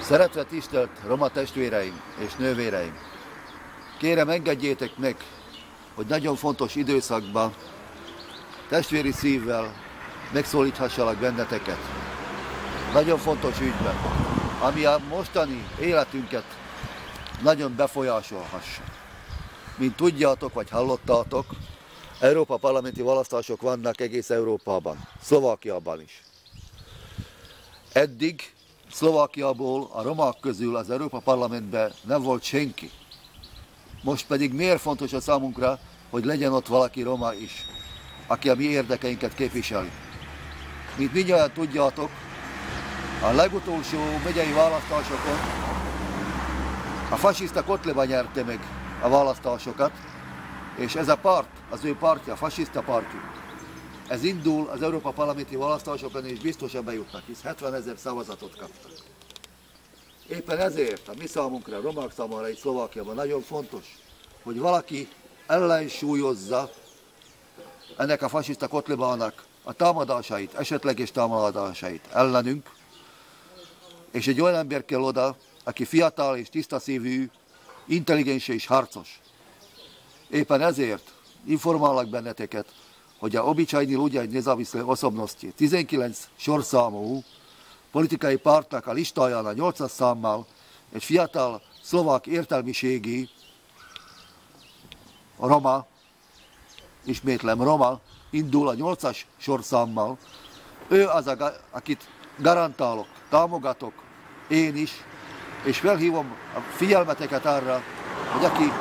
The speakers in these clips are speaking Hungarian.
Szeretve tisztelt roma testvéreim és nővéreim! Kérem, engedjétek meg, hogy nagyon fontos időszakban testvéri szívvel megszólíthassalak benneteket. Nagyon fontos ügyben, ami a mostani életünket nagyon befolyásolhassa. Mint tudjátok, vagy hallottátok, Európa parlamenti választások vannak egész Európában, Szlovákiában is. Eddig Szlovákiából a romák közül az Európa Parlamentben nem volt senki. Most pedig miért fontos a számunkra, hogy legyen ott valaki roma is, aki a mi érdekeinket képviseli. Mint mindjárt tudjátok, a legutolsó megyei választásokon a fasiszta Kotleba nyerte meg a választásokat, és ez a párt, az ő pártja, a fasiszta pártjuk, ez indul az Európa parlamenti választásokon, és biztosan bejutnak, hisz 70 000 szavazatot kaptak. Éppen ezért a mi számunkra, a romák számára itt Szlovákiában nagyon fontos, hogy valaki ellensúlyozza ennek a fasiszta Kotlebának a támadásait, esetleges támadásait ellenünk, és egy olyan ember kell oda, aki fiatal és tiszta szívű, intelligens és harcos. Éppen ezért informálok benneteket, hogy a obyčajní ľudia nezávislé osobnosti 19 sorszámú politikai pártnak a listáján a 8-as számmal egy fiatal szlovák értelmiségi roma, ismétlem roma, indul a 8-as sorszámmal. Ő az, akit garantálok, támogatok, én is, és felhívom a figyelmeteket arra, hogy aki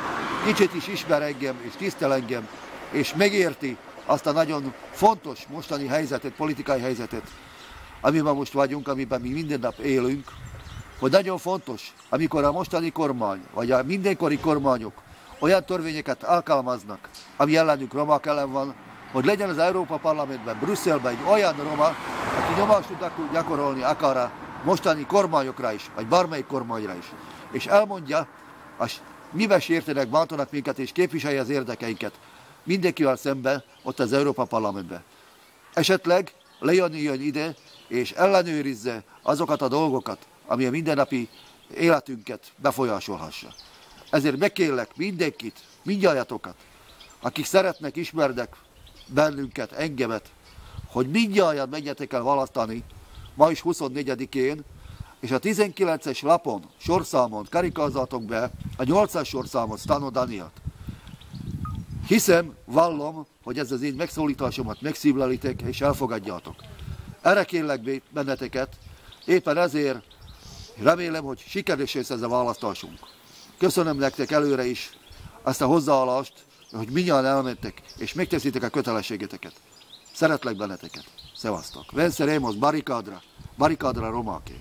kicsit is ismer engem, és tisztel engem, és megérti azt a nagyon fontos mostani helyzetet, politikai helyzetet, amiben most vagyunk, amiben mi minden nap élünk, hogy nagyon fontos, amikor a mostani kormány, vagy a mindenkori kormányok olyan törvényeket alkalmaznak, ami ellenük romák ellen van, hogy legyen az Európa Parlamentben, Brüsszelben egy olyan roma, aki nyomást tud gyakorolni akár a mostani kormányokra is, vagy bármelyik kormányra is, és elmondja, miben sértenek, bántanak minket, és képviselje az érdekeinket mindenkivel szemben ott az Európa Parlamentben. Esetleg jön ide, és ellenőrizze azokat a dolgokat, ami a mindennapi életünket befolyásolhassa. Ezért megkérlek mindenkit, mindnyájatokat, akik szeretnek, ismernek bennünket, engemet, hogy mindnyáján menjetek el választani, május 24-én, és a 19-es lapon, sorszámon karikázzatok be a 8-as sorszámot, Stano Danielt. Hiszem, vallom, hogy ez az én megszólításomat megszívlelitek és elfogadjátok. Erre kérlek benneteket, éppen ezért remélem, hogy sikeres lesz ez a választásunk. Köszönöm nektek előre is azt a hozzáállást, hogy mindjárt elmentek és megteszitek a kötelességeteket. Szeretlek benneteket. Szevasztok. Venceremos barikádra, romáké.